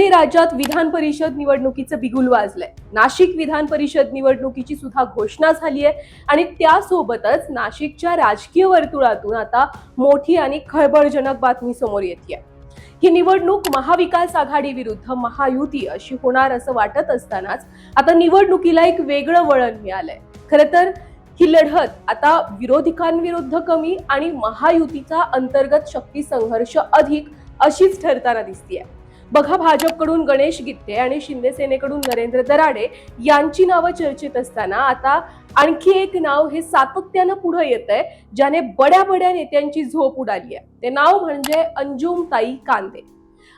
कुठेतरी राज्यात विधान परिषद निवडणुकीचं बिगुल वाजलंय। नाशिक विधान परिषद निवडणुकीची सुद्धा घोषणा झाली आहे आणि त्यासोबतच नाशिकच्या राजकीय वर्तुळातून आता मोठी आणि खळबळजनक बातमी समोर येतेय। ही निवडणूक महाविकास आघाडी विरुद्ध महायुती अशी होणार असं वाटत असतानाच आता निवडणुकीला एक वेगळं वळण मिळालंय। खरं तर ही लढत आता विरोधकांविरुद्ध कमी आणि महायुतीचा अंतर्गत शक्ती संघर्ष अधिक अशीच ठरताना दिसतीये। बघा, भाजपकडून गणेश गित्ते आणि शिंदे सेनेकडून नरेंद्र दराडे यांची नावं चर्चेत असताना आता आणखी एक नाव हे सातत्यानं पुढे येतंय, ज्याने बड्या नेत्यांची झोप उडाली आहे। ते नाव म्हणजे अंजुमताई कांदे।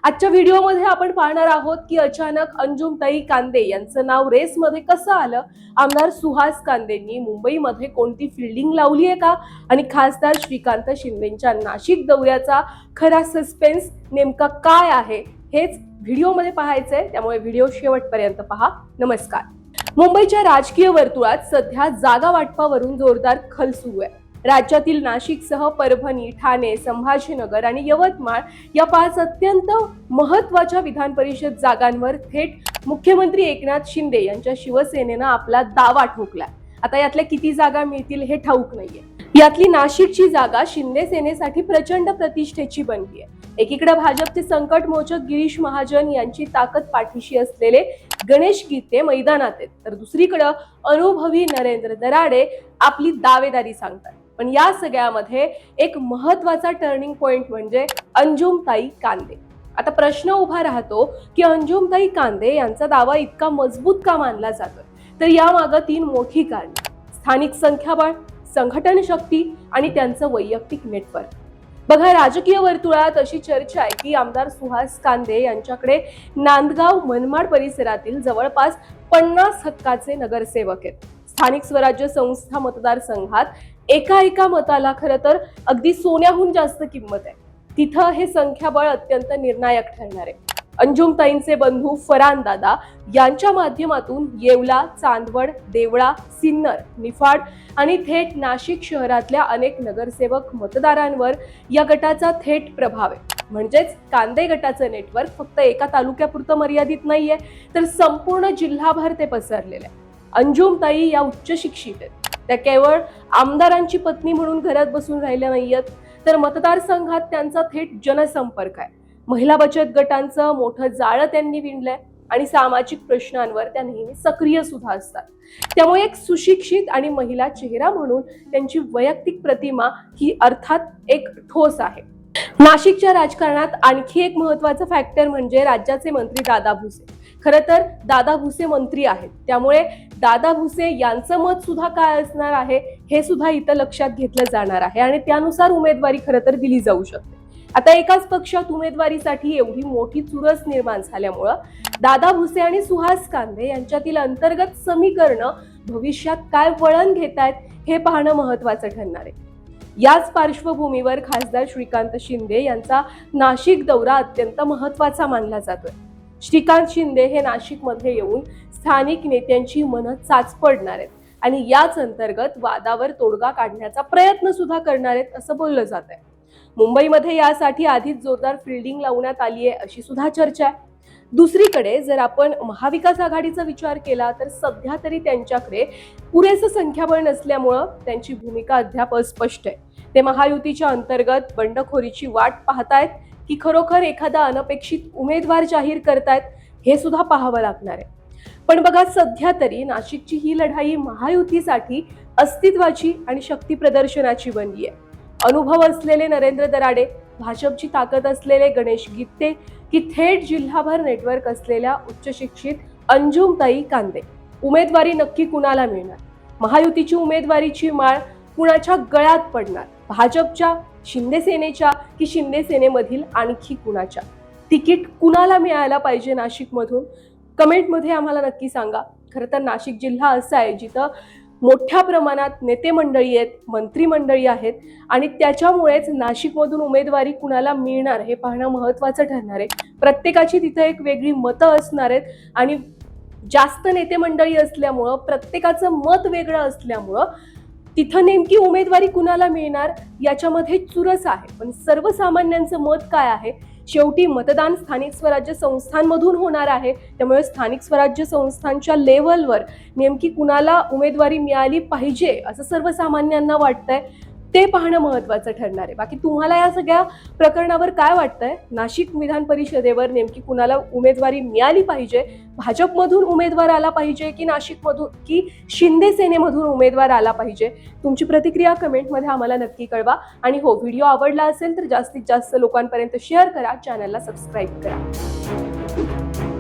आजच्या व्हिडिओमध्ये आपण पाहणार आहोत की अचानक अंजुमताई कांदे यांचं नाव रेसमध्ये कसं आलं, आमदार सुहास कांदेंनी मुंबईमध्ये कोणती फिल्डिंग लावली आहे का, आणि खासदार श्रीकांत शिंदेंच्या नाशिक दौऱ्याचा खरा सस्पेन्स नेमका काय आहे हेच व्हिडिओमध्ये पाहायचंय, त्यामुळे व्हिडिओ शेवटपर्यंत पहा। नमस्कार। मुंबईच्या राजकीय वर्तुळात सध्या जागा वाटपावरून जोरदार खल सुरू आहे। राज्यातील नाशिकसह परभणी, ठाणे, संभाजीनगर आणि यवतमाळ या 5 अत्यंत महत्त्वाच्या विधान परिषद जागांवर थेट मुख्यमंत्री एकनाथ शिंदे यांच्या शिवसेनेनं आपला दावा ठोकलाय। आता यातल्या किती जागा मिळतील हे ठाऊक नाहीये। यातली नाशिकची जागा शिंदे सेनेसाठी प्रचंड प्रतिष्ठेची बनली आहे। एकीकडे भाजपचे संकटमोचक गिरीश महाजन यांची ताकद पाठीशी असलेले गणेश गित्ते मैदानात आहेत, तर दुसरीकडे अनुभवी नरेंद्र दराडे आपली दावेदारी सांगतात। पण या सगळ्यामध्ये एक महत्त्वाचा टर्निंग पॉइंट म्हणजे अंजुमताई कांदे। आता प्रश्न उभा राहतो की अंजुमताई कांदे यांचा दावा इतका मजबूत का मानला जातो, तर यामागे 3 मोठी कारणे: स्थानिक संख्याबळ, संघटन शक्ती आणि त्यांचं वैयक्तिक नेटवर्क। बघा, राजकीय वर्तुळात अशी चर्चा आहे की आमदार सुहास कांदे यांच्याकडे नांदगाव मनमाड परिसरातील जवळपास 50 हक्काचे नगरसेवक आहेत। स्थानिक स्वराज्य संस्था मतदारसंघात एका मताला खरं तर अगदी सोन्याहून जास्त किंमत आहे। तिथं हे संख्याबळ अत्यंत निर्णायक ठरणार आहे। अंजुमताईंचे बंधू फरान दादा यांच्या माध्यमातून येवला, चांदवड, देवळा, सिन्नर, निफाड आणि थेट नाशिक शहरातल्या अनेक नगरसेवक मतदारांवर या गटाचा थेट प्रभाव आहे। म्हणजेच कांदे गटाचं नेटवर्क फक्त एका तालुक्यापुरतं मर्यादित नाहीये, तर संपूर्ण जिल्हाभर ते पसरलेलं आहे। अंजुमताई या उच्च शिक्षित आहेत। त्या केवळ आमदारांची पत्नी म्हणून घरात बसून राहिल्या नाहीयेत, तर मतदारसंघात त्यांचा थेट जनसंपर्क आहे। महिला बचत गटांचं मोठं जाळं त्यांनी विणलंय आणि सामाजिक प्रश्नांवर त्या नेहमी सक्रिय सुद्धा असतात। त्यामुळे एक सुशिक्षित आणि महिला चेहरा म्हणून त्यांची वैयक्तिक प्रतिमा ही अर्थात एक ठोस आहे। नाशिकच्या राजकारणात आणखी एक महत्त्वाचं फॅक्टर म्हणजे राज्याचे मंत्री दादा भुसे। खरं तर दादा भुसे मंत्री आहेत, त्यामुळे दादा भुसे यांचं मत सुद्धा काय असणार आहे हे सुद्धा इथं लक्षात घेतलं जाणार आहे आणि त्यानुसार उमेदवारी खरं तर दिली जाऊ शकते। आता एकाच पक्षात उमेदवारीसाठी एवढी मोठी चुरस निर्माण झाल्यामुळं दादा भुसे आणि सुहास कांदे यांच्यातील अंतर्गत समीकरणं भविष्यात काय वळण घेतायत हे पाहणं महत्त्वाचं ठरणार आहे। याच पार्श्वभूमीवर खासदार श्रीकांत शिंदे यांचा नाशिक दौरा अत्यंत महत्त्वाचा मानला जातोय। श्रीकांत शिंदे हे नाशिकमध्ये येऊन स्थानिक नेत्यांची मनं चाचपडणार आहेत आणि याच अंतर्गत वादावर तोडगा काढण्याचा प्रयत्न सुद्धा करणार आहेत असं बोललं जात आहे। मुंबईमध्ये यासाठी आधीच जोरदार फिल्डिंग लावण्यात आली आहे अशी सुद्धा चर्चा आहे। दुसरीकडे जर आपण महाविकास आघाडीचा विचार केला तर सध्या तरी त्यांच्याकडे पुरेसं संख्याबळ नसल्यामुळं त्यांची भूमिका अद्याप अस्पष्ट आहे। ते महायुतीच्या अंतर्गत बंडखोरीची वाट पाहतायत की खरोखर एखादा अनपेक्षित उमेदवार जाहीर करतायत हे सुद्धा पाहावं लागणार आहे। पण बघा, सध्या तरी नाशिकची ही लढाई महायुतीसाठी अस्तित्वाची आणि शक्ती प्रदर्शनाची बनली आहे। अनुभव असलेले नरेंद्र दराडे, भाजपची ताकद असलेले गणेश गित्ते की थेट जिल्हाभर नेटवर्क असलेल्या उच्च शिक्षित अंजुमताई कांदे, उमेदवारी नक्की कुणाला मिळणार? महायुतीची उमेदवारीची माळ कुणाच्या गळ्यात पडणार? भाजपच्या, शिंदे सेनेच्या की शिंदे सेनेमधील आणखी कुणाच्या? तिकीट कुणाला मिळायला पाहिजे नाशिकमधून? कमेंटमध्ये आम्हाला नक्की सांगा। खरं तर नाशिक जिल्हा असा आहे जिथं मोठ्या प्रमाणात नेते मंडळी आहेत, मंत्रिमंडळी आहेत आणि त्याच्यामुळेच नाशिकमधून उमेदवारी कुणाला मिळणार हे पाहणं महत्त्वाचं ठरणार आहे। प्रत्येकाची तिथे एक वेगळी मतं असणार आहेत आणि जास्त नेते मंडळी असल्यामुळं, प्रत्येकाचं मत वेगळं असल्यामुळं तिथं नेमकी उमेदवारी कुणाला मिळणार याच्यामध्ये चुरस आहे। पण सर्वसामान्यांचं मत काय आहे, शेवटी मतदान स्थानिक स्वराज्य संस्थांमधून होणार आहे, त्यामुळे स्थानिक स्वराज्य संस्थांच्या लेव्हलवर नेमकी कुणाला उमेदवारी मिळाली पाहिजे असं सर्वसामान्यांना वाटतंय ते पाहणं महत्त्वाचं ठरणार आहे. बाकी तुम्हाला या सगळ्या प्रकरणावर काय वाटतंय? नाशिक विधान परिषदेवर नेमकी कुणाला उमेदवारी मिळाली पाहिजे? भाजपमधून उमेदवार आला पाहिजे की नाशिकमधून की शिंदे सेनेमधून उमेदवार आला पाहिजे? तुमची प्रतिक्रिया कमेंटमध्ये आम्हाला नक्की कळवा. आणि हो, व्हिडिओ आवडला असेल तर जास्तीत जास्त लोकांपर्यंत शेअर करा, चॅनलला सबस्क्राईब करा.